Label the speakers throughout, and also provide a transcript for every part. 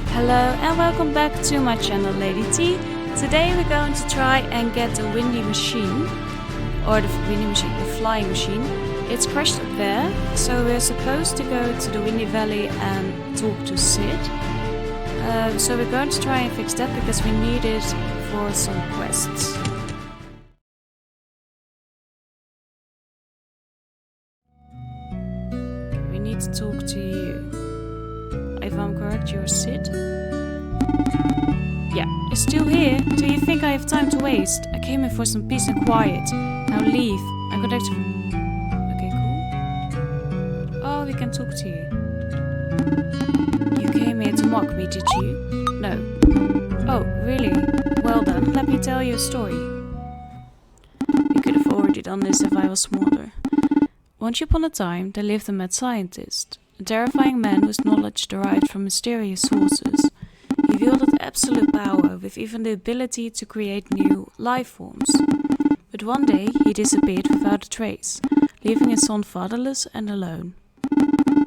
Speaker 1: Hello and welcome back to my channel, Lady T. Today we're going to try and get the windy machine, or the windy machine, the flying machine. It's crashed up there, so we're supposed to go to the Windy Valley and talk to Sid. So we're going to try and fix that because we need it for some quests. We need to talk to you. If I'm correct, you're Sid? Yeah, you're still here? Do you think I have time to waste? I came in for some peace and quiet. Now leave. I'm connected. Okay, cool. Oh, we can talk to you. You came here to mock me, did you? No. Oh, really? Well then, let me tell you a story. We could have already done this if I was smarter. Once upon a time, there lived a mad scientist. A terrifying man whose knowledge derived from mysterious sources. He wielded absolute power with even the ability to create new life forms. But one day he disappeared without a trace, leaving his son fatherless and alone.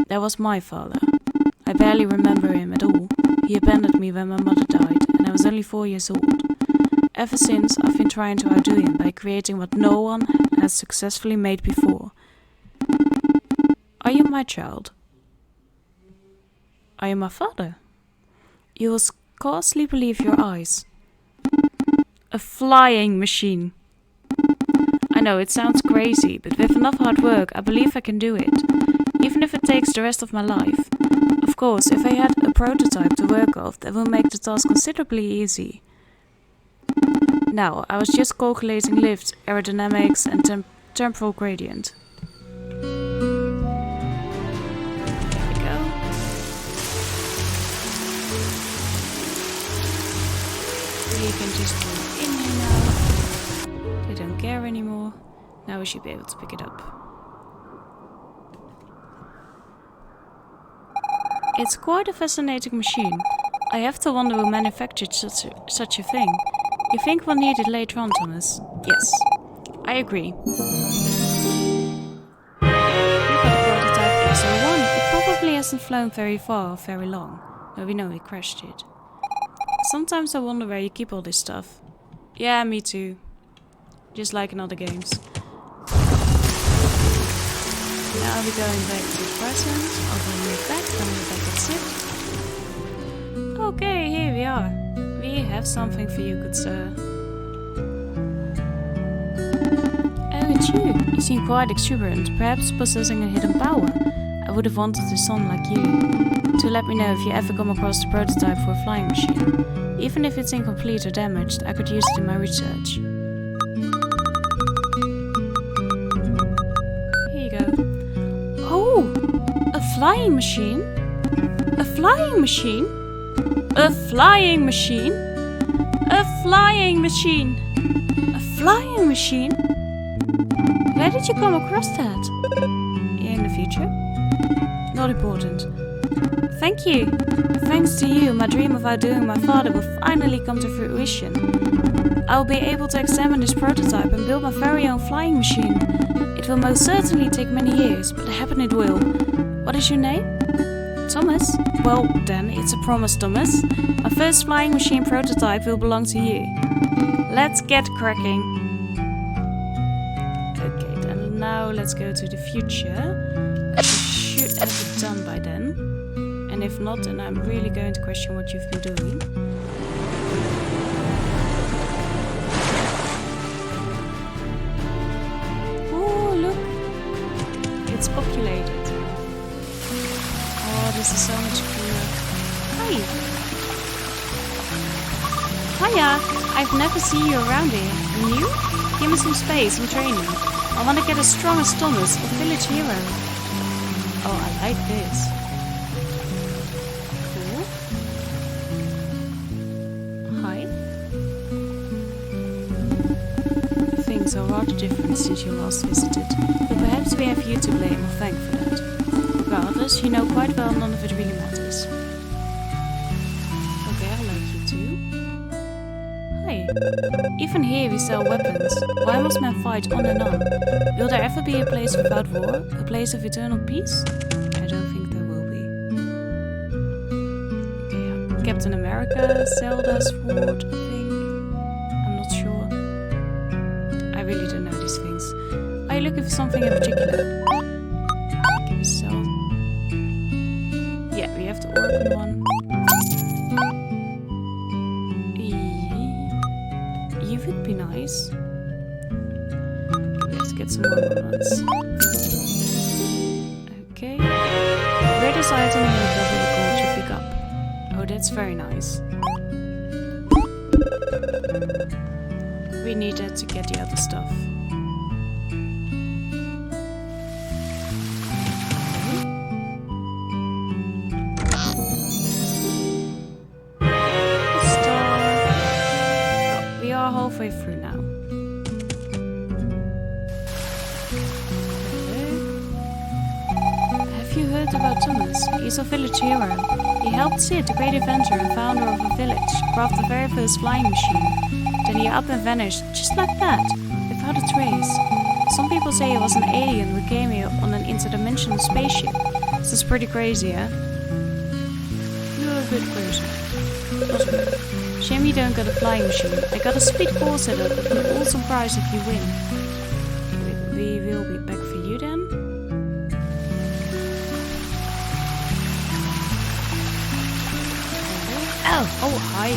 Speaker 1: That was my father. I barely remember him at all. He abandoned me when my mother died and I was only 4 years old. Ever since I've been trying to outdo him by creating what no one has successfully made before. Are you my child? I am my father. You will scarcely believe your eyes. A flying machine. I know it sounds crazy, but with enough hard work, I believe I can do it. Even if it takes the rest of my life. Of course, if I had a prototype to work off, that will make the task considerably easy. Now, I was just calculating lift, aerodynamics and temporal gradient. You can just put it in here now. They don't care anymore. Now we should be able to pick it up. It's quite a fascinating machine. I have to wonder who manufactured such a thing. You think we'll need it later on, Thomas? Yes, I agree. We've got a prototype X01. It probably hasn't flown very far or very long. But we know we crashed it. Sometimes I wonder where you keep all this stuff. Yeah, me too. Just like in other games. Now we're going back to the present. I'll bring you back when we're back at Sid. Okay, here we are. We have something for you, good sir. Oh, it's you. You seem quite exuberant, perhaps possessing a hidden power. I would have wanted a son like you. To let me know if you ever come across the prototype for a flying machine. Even if it's incomplete or damaged, I could use it in my research. Here you go. Oh! A flying machine? A flying machine? A flying machine? A flying machine? A flying machine? Where did you come across that? In the future? Not important. Thank you. Thanks to you, my dream of outdoing my father will finally come to fruition. I will be able to examine this prototype and build my very own flying machine. It will most certainly take many years, but happen it will. What is your name? Thomas? Well, then, it's a promise, Thomas. My first flying machine prototype will belong to you. Let's get cracking. Okay, then now let's go to the future. You should have it done by then. And if not, then I'm really going to question what you've been doing. Oh, look! It's populated. Oh, this is so much cooler. Hi! Hiya! I've never seen you around here. New? Give me some space and training. I want to get as strong as Thomas, a village hero. Oh, I like this. Are rather different since you last visited, but perhaps we have you to blame or thank for that. Regardless, you know quite well none of it really matters. Okay, I like you too. Hi. Even here we sell weapons. Why must men fight on and on? Will there ever be a place without war? A place of eternal peace? I don't think there will be. Okay, Captain America, Zelda sword, I think. I'm not sure. I really don't know these things. Are you looking for something in particular? Okay, so... yeah, we have the organ one. You would be nice. We have to get some more ones. Okay. Greatest item in the double gold to pick up. Oh, that's very nice. We need that to get the other stuff. Halfway through now. Have you heard about Thomas? He's a village hero. He helped Sid, the great inventor and founder of a village, craft the very first flying machine. Then he up and vanished, just like that, without a trace. Some people say he was an alien who came here on an interdimensional spaceship. This is pretty crazy, eh? You're a good person. Wasn't it? Shame you don't got a flying machine. I got a speed call set up with an awesome prize if you win. We will be back for you then. Oh, hi.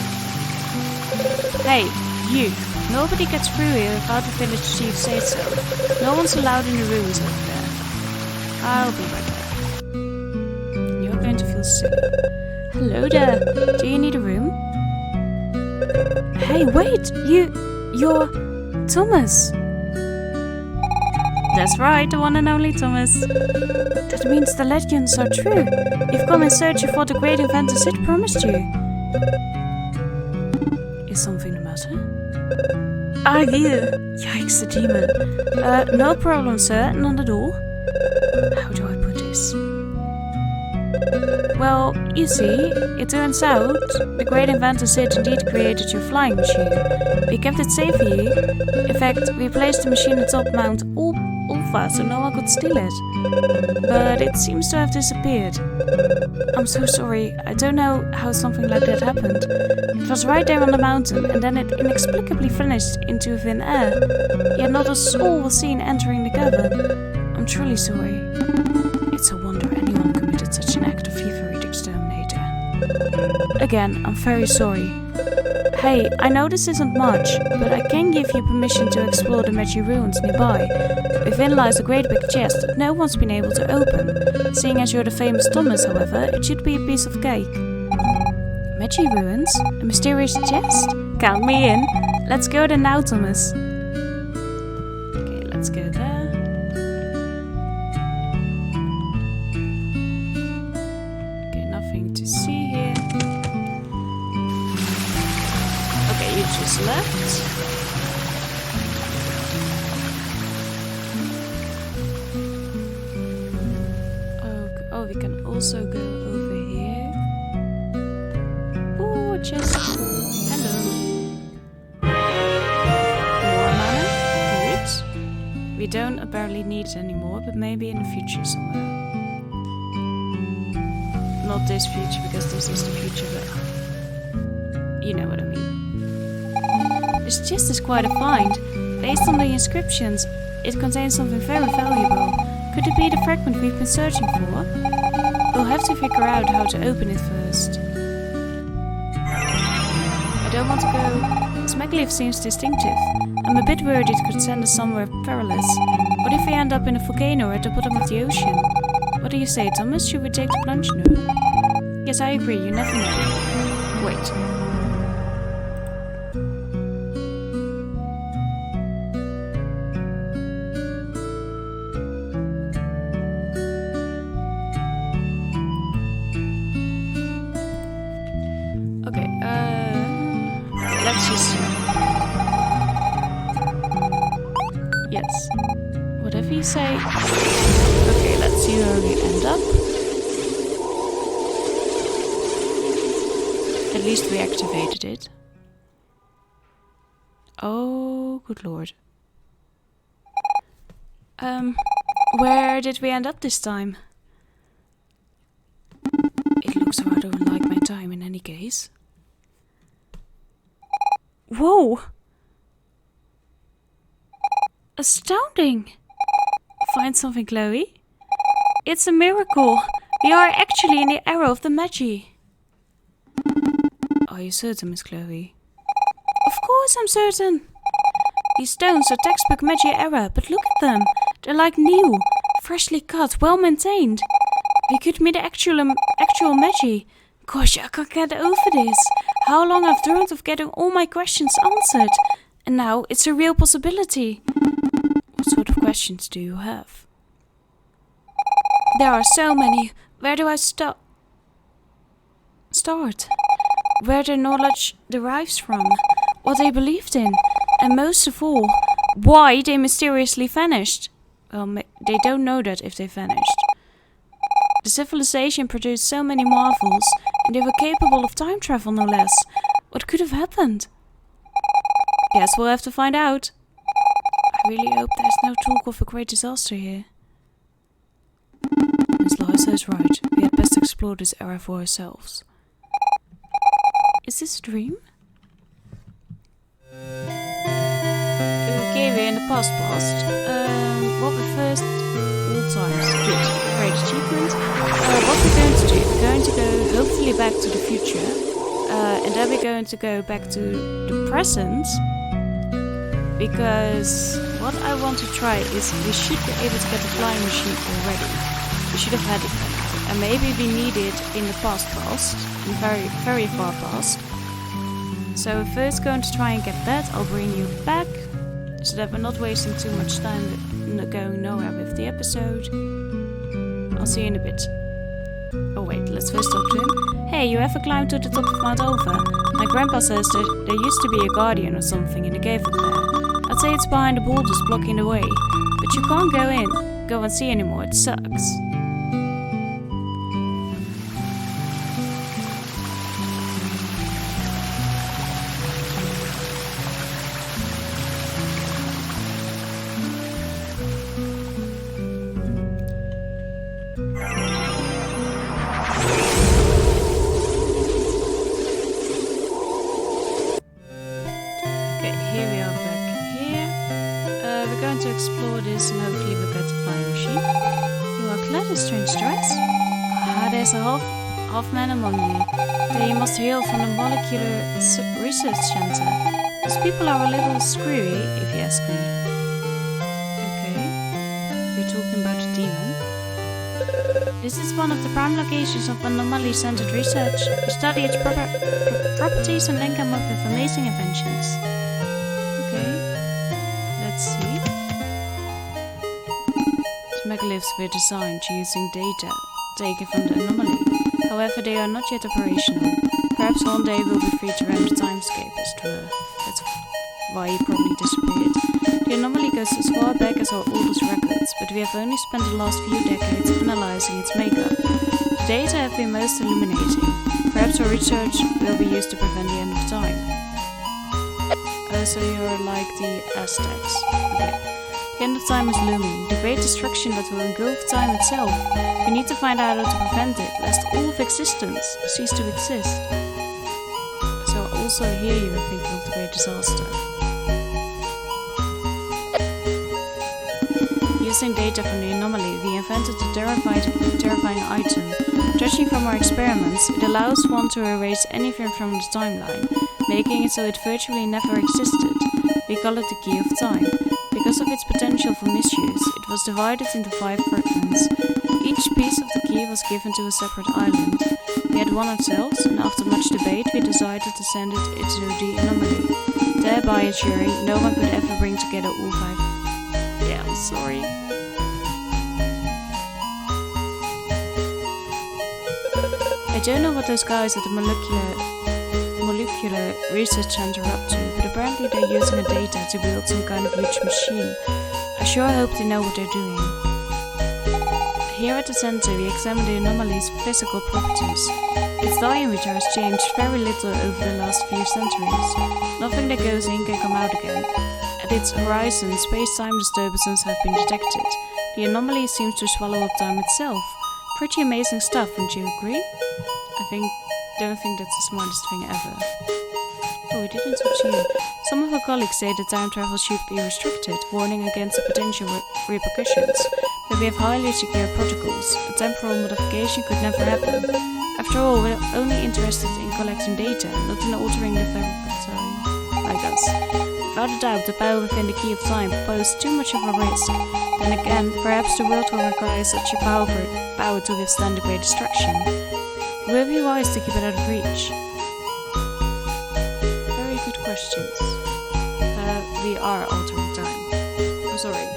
Speaker 1: Hey, you. Nobody gets through here without the village chief say so. No one's allowed in the rooms over there. I'll be right back. You're going to feel sick. Hello there. Do you need a room? Hey, wait! You're Thomas! That's right, the one and only Thomas. That means the legends are true. You've come in search of what the great inventor Sid promised you. Is something the matter? Ah, you! Yikes, the demon. No problem, sir, none at all. How do I put this? Well, you see, it turns out the great inventor Sid indeed created your flying machine. We kept it safe for you. In fact, we placed the machine atop Mount Ulfa so no one could steal it. But it seems to have disappeared. I'm so sorry, I don't know how something like that happened. It was right there on the mountain and then it inexplicably vanished into thin air. Yet not a soul was seen entering the cavern. I'm truly sorry. It's a wonder anyone committed such an act of thievery to exterminate her. Again, I'm very sorry. Hey, I know this isn't much, but I can give you permission to explore the magic ruins nearby. Within lies a great big chest that no one's been able to open. Seeing as you're the famous Thomas, however, it should be a piece of cake. Magic ruins? A mysterious chest? Count me in. Let's go there now, Thomas. Okay, let's go there. To see here. Okay, you just left. Oh, we can also go over here. Oh, just hello. More mana. Good. We don't apparently need it anymore, but maybe in the future somewhere. Not this future, because this is the future, but you know what I mean. This chest is quite a find. Based on the inscriptions, it contains something very valuable. Could it be the fragment we've been searching for? We'll have to figure out how to open it first. I don't want to go. This megalithe seems distinctive. I'm a bit worried it could send us somewhere perilous. What if we end up in a volcano at the bottom of the ocean? What do you say, Thomas? Should we take the plunge? No. Yes, I agree. You never know. Wait. Okay, let's just see. Yes. Whatever you say. Okay, let's see where we end up. At least we activated it. Oh, good lord. Where did we end up this time? It looks rather like my time in any case. Whoa! Astounding! Find something, Chloe? It's a miracle! We are actually in the era of the Magi. Are you certain, Miss Chloe? Of course I'm certain! These stones are textbook Magi era, but look at them! They're like new, freshly cut, well maintained. We could meet the actual Magi. Gosh, I can't get over this. How long I've dreamt of getting all my questions answered. And now it's a real possibility. What sort of questions do you have? There are so many. Where do I start? Where their knowledge derives from. What they believed in. And most of all, why they mysteriously vanished. Well, they don't know that if they vanished. The civilization produced so many marvels, and they were capable of time travel no less. What could have happened? Guess we'll have to find out. I really hope there's no talk of a great disaster here. Miss Lysa is right. We had best explore this era for ourselves. Is this a dream? Okay, we're in the past. What we first... all times. Good. Great achievement. What we're going to do, we're going to go hopefully back to the future. And then we're going to go back to the present. Because what I want to try is we should be able to get the flying machine already. We should have had it. And maybe we need it in the past, in very, very far past. So we're first going to try and get that. I'll bring you back so that we're not wasting too much time going nowhere with the episode. I'll see you in a bit. Oh wait, let's first talk to him. Hey, you ever climbed to the top of Mount Over? My grandpa says that there used to be a guardian or something in the cave up there. I'd say it's behind the boulders blocking the way, but you can't go and see anymore, it sucks. Explore this and hopefully we'll get the flying machine. You are clad in strange dress? Ah, there's a half man among you. They must hail from the Molecular Research Center. These people are a little screwy, if you ask me. Okay, we're talking about a demon. This is one of the prime locations of anomaly-centered research. We study its properties and link them up with amazing inventions. Okay, let's see. Megaliths were designed using data taken from the anomaly. However, they are not yet operational. Perhaps one day we'll be free to run the timescape as to her. That's why he probably disappeared. The anomaly goes as far back as our oldest records, but we have only spent the last few decades analyzing its makeup. The data have been most illuminating. Perhaps our research will be used to prevent the end of time. So you're like the Aztecs. Okay. The end of time is looming, the great destruction that will engulf time itself. We need to find out how to prevent it, lest all of existence cease to exist. So also here you are thinking of the great disaster. Using data from the anomaly, we invented a terrifying item. Judging from our experiments, it allows one to erase anything from the timeline, making it so it virtually never existed. We call it the Key of Time. Because of its potential for misuse, it was divided into 5 fragments. Each piece of the key was given to a separate island. We had one ourselves, and after much debate we decided to send it into the anomaly, thereby ensuring no one could ever bring together all 5. Yeah, I'm sorry. I don't know what those guys at the Molecular Research Center are up to, but apparently they're using the data to build some kind of huge machine. I sure hope they know what they're doing. Here at the center we examine the anomaly's physical properties. Its diameter has changed very little over the last few centuries. Nothing that goes in can come out again. At its horizon, space-time disturbances have been detected. The anomaly seems to swallow up time itself. Pretty amazing stuff, wouldn't you agree? Don't think that's the smartest thing ever. Oh, we didn't talk to you. Some of our colleagues say that time travel should be restricted, warning against the potential repercussions. But we have highly secure protocols. A temporal modification could never happen. After all, we're only interested in collecting data, not in altering the time, like us. Without a doubt, the power within the key of time poses too much of a risk. Then again, perhaps the world will require such a power to withstand the great destruction. It will be wise to keep it out of reach. Very good questions. We are altering time. I'm sorry.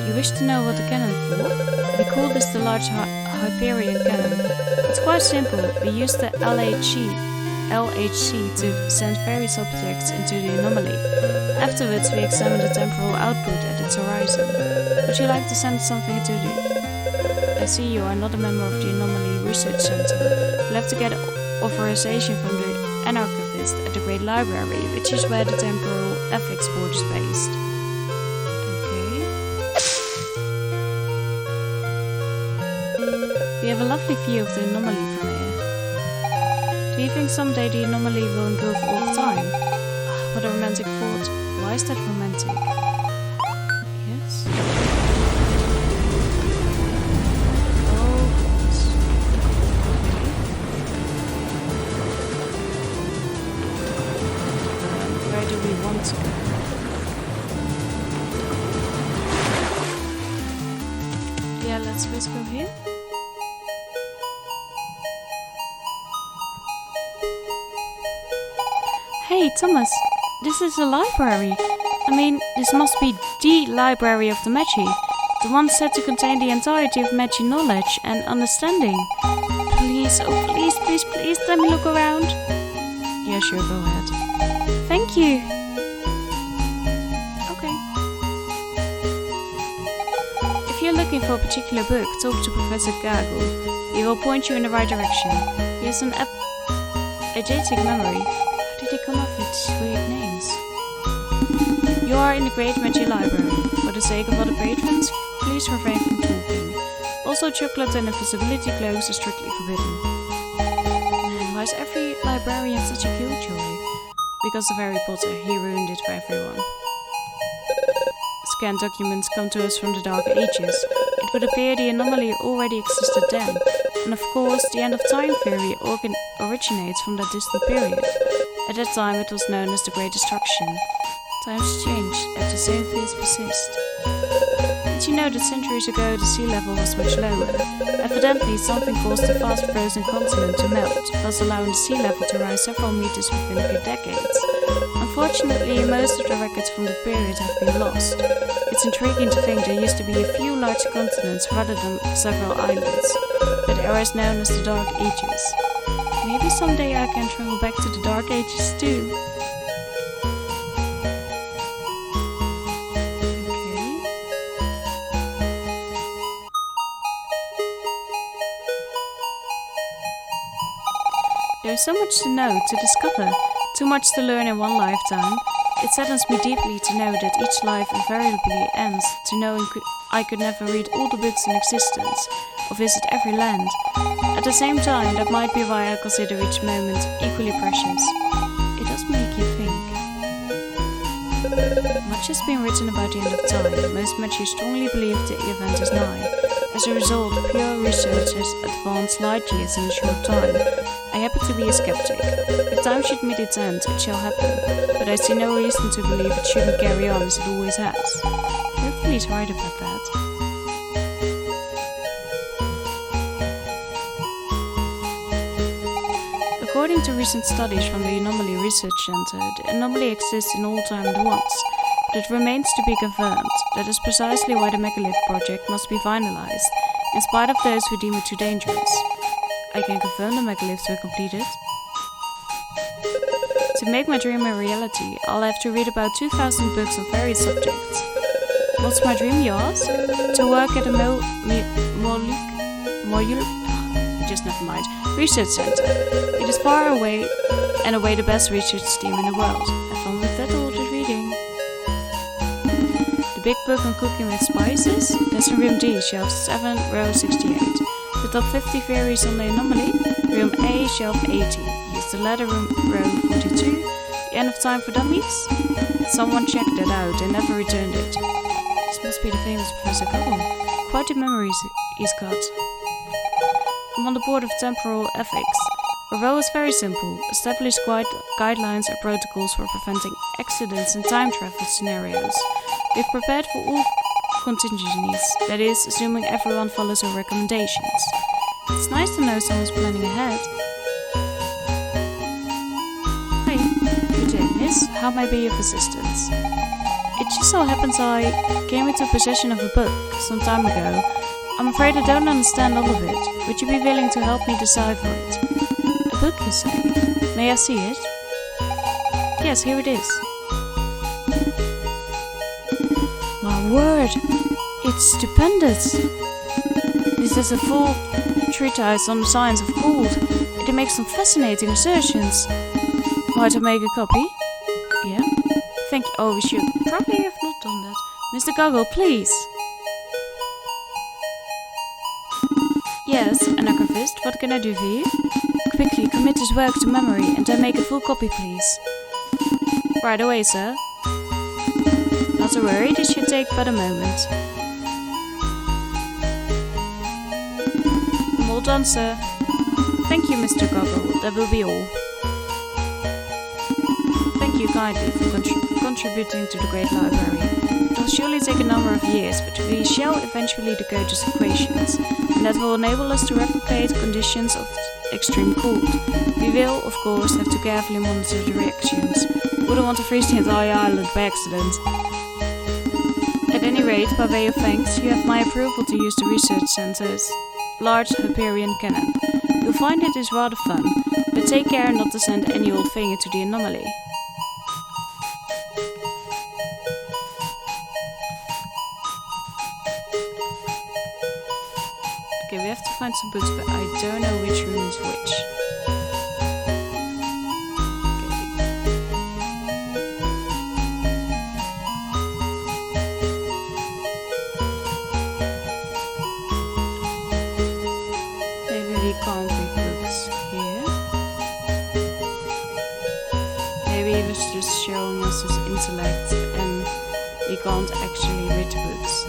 Speaker 1: You wish to know what the cannon for? We call this the Large Hyperion Cannon. It's quite simple. We use the LHC to send various objects into the anomaly. Afterwards, we examine the temporal output at its horizon. Would you like to send something to the... I see you are not a member of the Anomaly Research Center. You'll have to get authorization from the Anarchivist at the Great Library, which is where the Temporal Ethics Board is based. We have a lovely view of the anomaly from here. Do you think someday the anomaly will engulf all of time? What a romantic thought. Why is that romantic? Yes? Oh, where do we want to go? Yeah, let's go here. Hey, Thomas, this is a library. I mean, this must be the library of the Magi. The one said to contain the entirety of Magi knowledge and understanding. Please, oh please, let me look around. Yeah, sure, go ahead. Thank you. Okay. If you're looking for a particular book, talk to Professor Gaggle. He will point you in the right direction. He has an eidetic memory. They come up with these weird names. You are in the Great Magi Library. For the sake of other patrons, please refrain from talking. Also, chocolate and invisibility cloaks are strictly forbidden. Man, why is every librarian such a killjoy? Because of Harry Potter, he ruined it for everyone. Scanned documents come to us from the Dark Ages. It would appear the anomaly already existed then. And of course, the end of time theory originates from that distant period. At that time it was known as the Great Destruction. Times change, yet the same fears persist. Did you know that centuries ago the sea level was much lower? Evidently something caused the fast frozen continent to melt, thus allowing the sea level to rise several meters within a few decades. Unfortunately, most of the records from the period have been lost. It's intriguing to think there used to be a few large continents rather than several islands. That era is known as the Dark Ages. Maybe someday I can travel back to the Dark Ages too. Okay. There's so much to know, to discover, too much to learn in one lifetime. It saddens me deeply to know that each life invariably ends, to knowing I could never read all the books in existence, or visit every land. At the same time, that might be why I consider each moment equally precious. It does make you think. Much has been written about the end of time. Most Magi strongly believe the event is nigh. As a result, pure research has advanced light years in a short time. I happen to be a skeptic. If time should meet its end, it shall happen. But I see no reason to believe it shouldn't carry on as it always has. Hopefully he's right about that. According to recent studies from the Anomaly Research Center, the anomaly exists in all time at once. That remains to be confirmed. That is precisely why the megalith project must be finalized, in spite of those who deem it too dangerous. I can confirm the megaliths were completed. To make my dream a reality, I'll have to read about 2,000 books on various subjects. What's my dream, you ask? To work at a research center. It is far away and away the best research team in the world. Have fun with that ordered reading. The big book on cooking with spices? That's in room D, shelf 7, row 68. The top 50 theories on the anomaly? Room A, shelf 80. Use the ladder room, row 42. The end of time for dummies? Someone checked that out and never returned it. This must be the famous Professor Goggle. Quite the memories he's got. I'm on the board of temporal ethics. Our role is very simple. Establish guidelines and protocols for preventing accidents in time travel scenarios. We've prepared for all contingencies, that is, assuming everyone follows our recommendations. It's nice to know someone's planning ahead. Hi, good day, miss. How may I be of assistance? It just so happens I came into possession of a book some time ago. I'm afraid I don't understand all of it. Would you be willing to help me decipher it? A book, you say? May I see it? Yes, here it is. My word! It's stupendous! This is a full treatise on the science of cold. It makes some fascinating assertions. Might I make a copy? Yeah? Thank you. Oh, we should probably have not done that. Mr. Goggle, please! Yes, anarchist, what can I do for you? Quickly commit this work to memory and then make a full copy, please. Right away, sir. Not to worry, this should take but a moment. I'm all done, sir. Thank you, Mr. Goggle, that will be all. Thank you kindly for contributing to the great library. It will surely take a number of years, but we shall eventually decode these equations, and that will enable us to replicate conditions of extreme cold. We will, of course, have to carefully monitor the reactions. Wouldn't want to freeze the entire island by accident. At any rate, by way of thanks, you have my approval to use the research center's large Hyperion cannon. You'll find it is rather fun, but take care not to send any old thing into the anomaly. Okay, we have to find some books, but I don't know which room is which. Maybe we can't read books here. Maybe he was just showing us his intellect and we can't actually read books.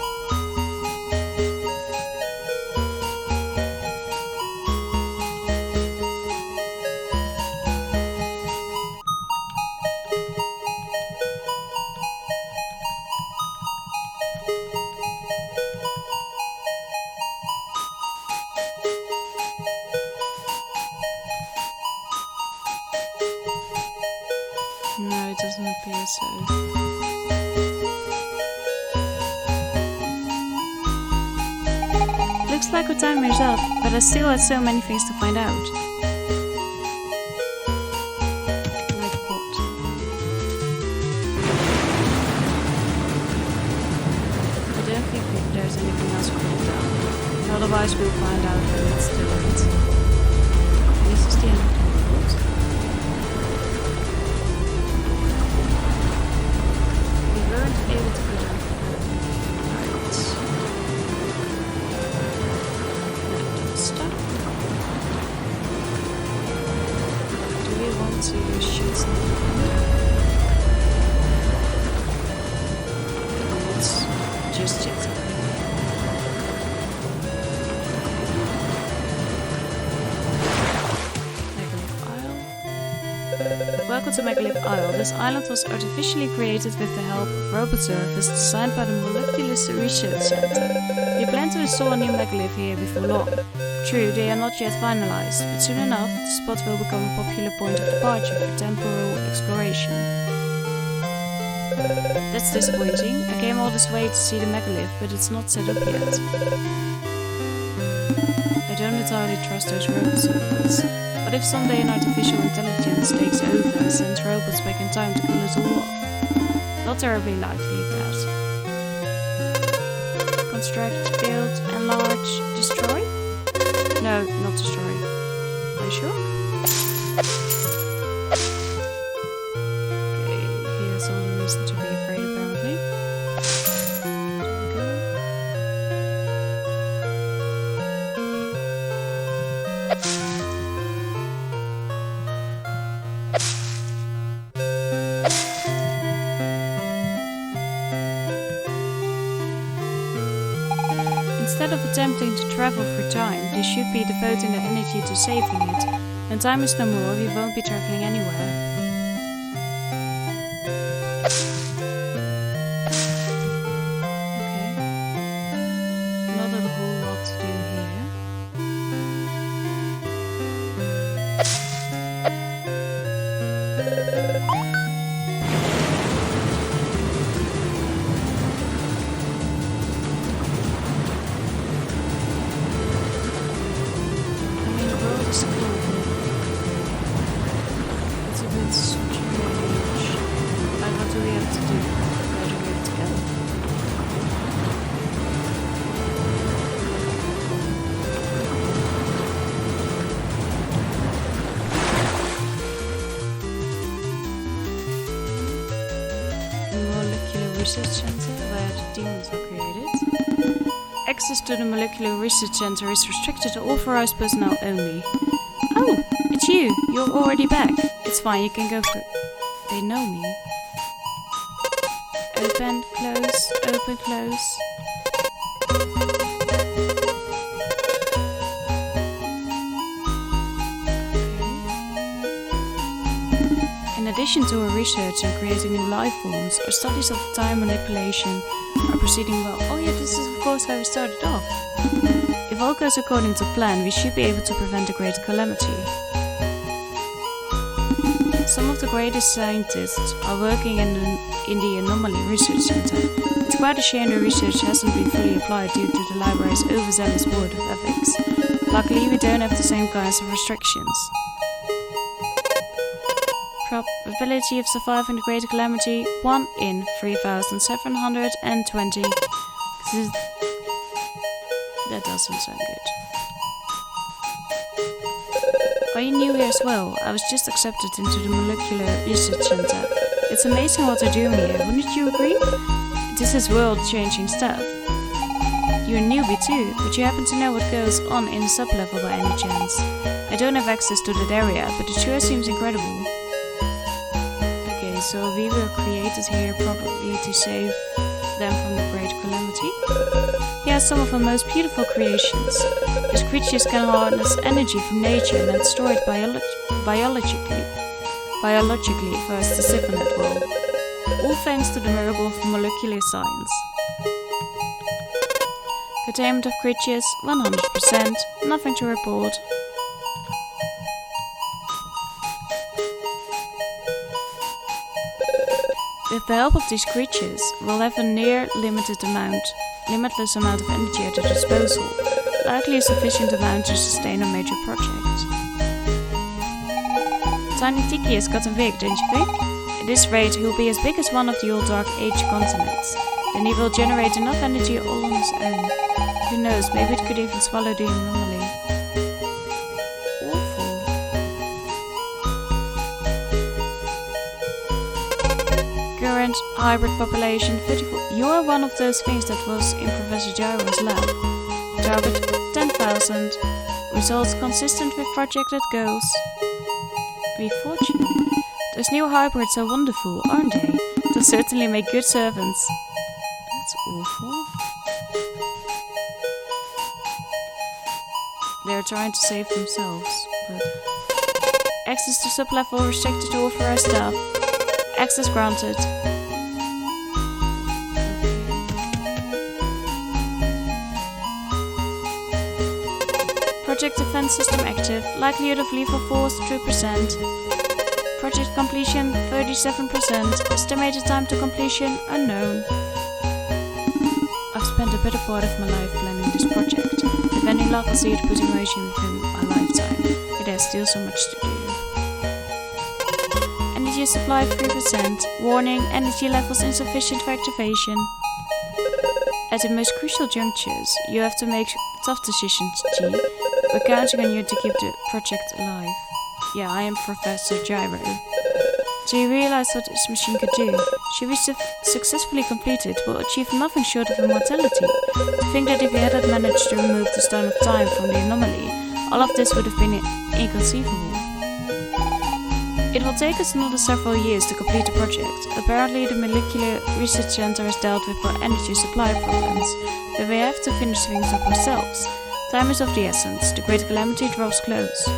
Speaker 1: No, it doesn't appear so. Looks like our timer is up, but I still had so many things to find out. Like what? I don't think there's anything else we can tell. Otherwise we'll find out when it's too late. This is the end of the report. Weren't able to put up right. Stop. Do we want to shoot something? Let's just yet. Welcome to Megalith Isle. This island was artificially created with the help of robot service designed by the Molecularist Research Center. We plan to install a new megalith here before long. True, they are not yet finalized, but soon enough the spot will become a popular point of departure for temporal exploration. That's disappointing. I came all this way to see the megalith, but it's not set up yet. I don't entirely trust those robot servants. What if someday an artificial intelligence takes over and sends robots back in time to kill us all off? Not terribly likely at that. Construct, build, enlarge, destroy? No, not destroy. Are you sure? Okay, he has all the reason to be afraid apparently. There we go. Instead of attempting to travel through time, they should be devoting their energy to saving it. When time is no more, we won't be traveling anywhere. Okay. Not a whole lot to do here. It's a bit strange. Like, what do we have to do? Where do we have to go? Molecular Research Center, where the demons are created. Access to the Molecular Research Center is restricted to authorized personnel only. Oh, it's you. You're already back. It's fine, you can go through. They know me. Open, close, open, close. In addition to our research on creating new life forms, our studies of time manipulation are proceeding well. Oh yeah, this is of course where we started off. If all goes according to plan, we should be able to prevent a great calamity. Some of the greatest scientists are working in the Anomaly Research Center. It's quite a shame the research hasn't been fully applied due to the library's overzealous board of ethics. Luckily, we don't have the same kinds of restrictions. Probability of surviving the great calamity 1 in 3,720. That doesn't sound good. Are you new here as well? I was just accepted into the Molecular Research Center. It's amazing what they're doing here, wouldn't you agree? This is world-changing stuff. You're a newbie too, but you happen to know what goes on in the sub-level by any chance? I don't have access to that area, but it sure seems incredible. Okay, so we were created here probably to save them from the great calamity. He has some of the most beautiful creations. These creatures can harness energy from nature and then store it biologically for us to sip on that world. All thanks to the miracle of molecular science. Containment of creatures 100%, nothing to report. With the help of these creatures, we'll have a near limitless amount of energy at our disposal, likely a sufficient amount to sustain a major project. Tiny Tiki has gotten big, don't you think? At this rate, he'll be as big as one of the old Dark Age continents. Then he will generate enough energy all on his own. Who knows, maybe it could even swallow the anomaly. Awful. Current hybrid population 34. You are one of those things that was in Professor Gyro's lab. Target 10,000. Results consistent with projected goals. Be fortunate. Those new hybrids are wonderful, aren't they? They'll certainly make good servants. That's awful. They're trying to save themselves, but... Access to sub-level restricted to authorized staff. Access granted. Project defense system active. Likelihood of lethal force 2%. project completion 37%. Estimated time to completion unknown. I've spent a better part of my life planning this project. Depending luck will see it put in motion within my lifetime. It has still so much to do. Energy supply 3%. Warning, energy levels insufficient for activation. At the most crucial junctures, you have to make tough decisions, G. We're counting on you to keep the project alive. Yeah, I am Professor Gyro. Do you realize what this machine could do? Should we successfully complete it, we'll achieve nothing short of immortality. To think that if we hadn't managed to remove the Stone of Time from the anomaly, all of this would have been inconceivable. It will take us another several years to complete the project. Apparently the Molecular Research Center has dealt with our energy supply problems, but we have to finish things up ourselves. Time is of the essence. The great calamity draws close.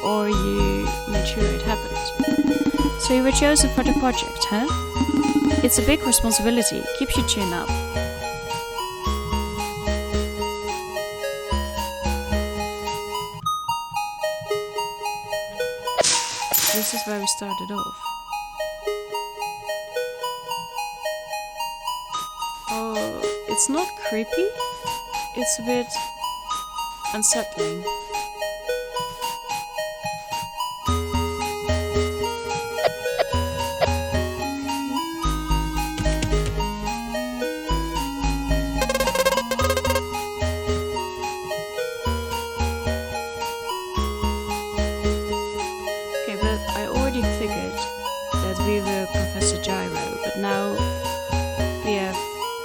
Speaker 1: Or you made sure it happened. So you were chosen for the project, huh? It's a big responsibility. Keep your chin up. This is where we started off. Oh, it's not creepy. It's a bit unsettling.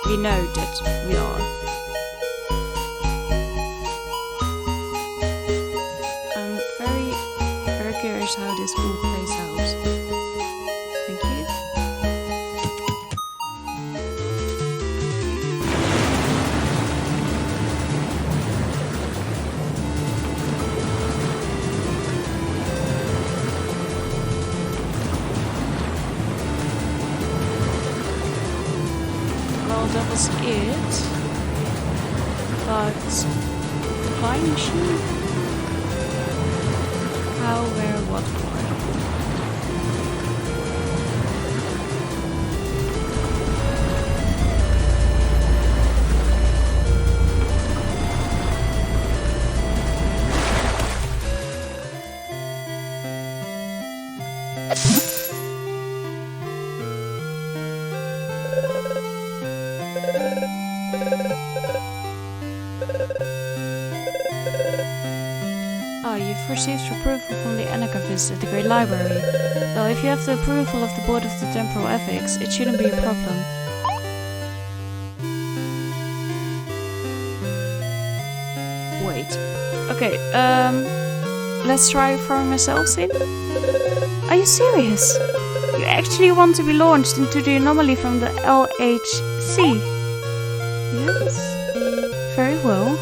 Speaker 1: We know that we are. I'm very curious how this all plays out. Thank you. That was it. But the flying machine? How, where, what, why? You've received approval from the Anarchist at the Great Library. Well, if you have the approval of the Board of the Temporal Ethics, it shouldn't be a problem. Wait. Okay, let's try throwing ourselves in? Are you serious? You actually want to be launched into the anomaly from the LHC? Yes. Very well.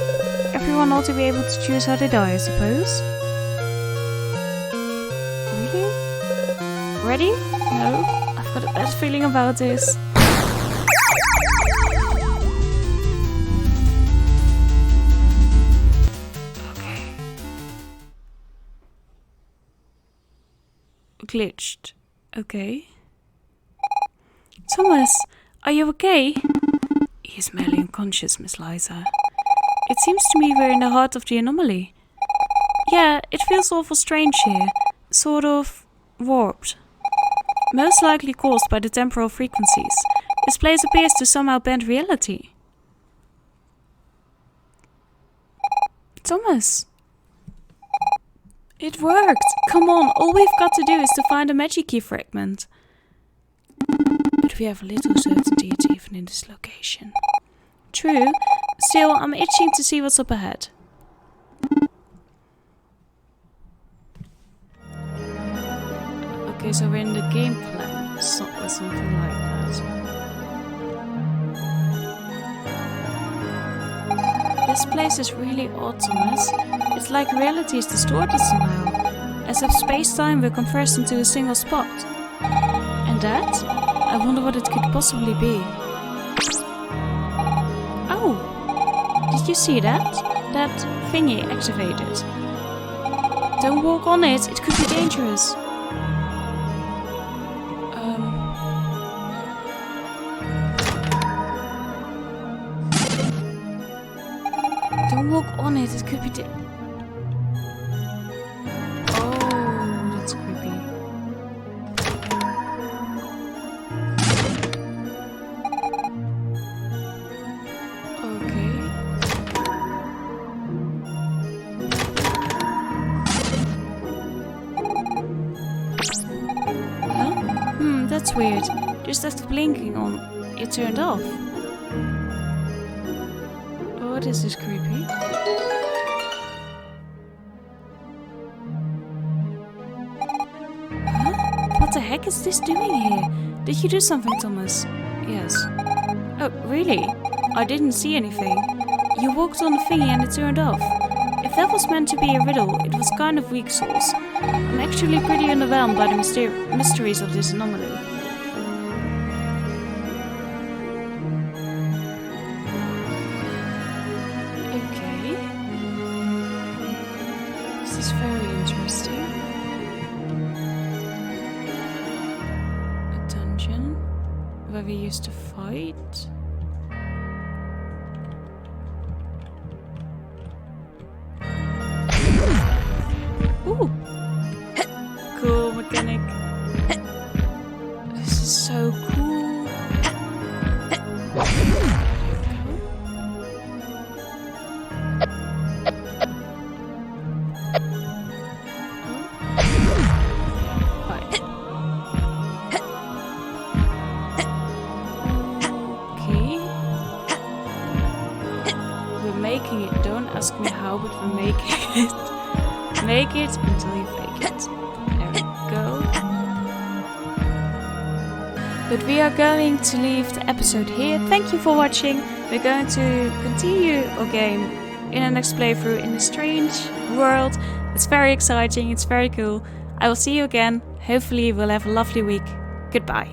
Speaker 1: Everyone ought to be able to choose how they die, I suppose. Really? Ready? No? I've got a bad feeling about this. Okay. Glitched. Okay. Thomas, are you okay? He is merely unconscious, Miss Liza. It seems to me we're in the heart of the anomaly. Yeah, it feels awful strange here. Sort of warped. Most likely caused by the temporal frequencies. This place appears to somehow bend reality. Thomas! It worked! Come on, all we've got to do is to find a magic key fragment. But we have little certainty it's even in this location. True. Still, I'm itching to see what's up ahead. Okay, so we're in the game plan. Something like that. This place is really odd, Thomas. It's like reality is distorted somehow. As if space-time were compressed into a single spot. And that? I wonder what it could possibly be. Oh! Did you see that? That thingy activated. Don't walk on it, it could be dangerous. Don't walk on it. It could be. Oh, that's creepy. Okay. Huh? That's weird. Just after blinking on, it turned off. Oh, this is creepy. What the heck is this doing here? Did you do something, Thomas? Yes. Oh, really? I didn't see anything. You walked on the thingy and it turned off. If that was meant to be a riddle, it was kind of weak sauce. I'm actually pretty underwhelmed by the mysteries of this anomaly. Okay. This is very interesting. A dungeon where we used to fight. Ooh! Cool mechanic. This is so cool. Okay. We're making it. Don't ask me how, but we're making it. Make it until you fake it. There we go. But we are going to leave the episode here. Thank you for watching. We're going to continue our game in the next playthrough in a strange world. It's very exciting. It's very cool. I will see you again. Hopefully we'll have a lovely week. Goodbye.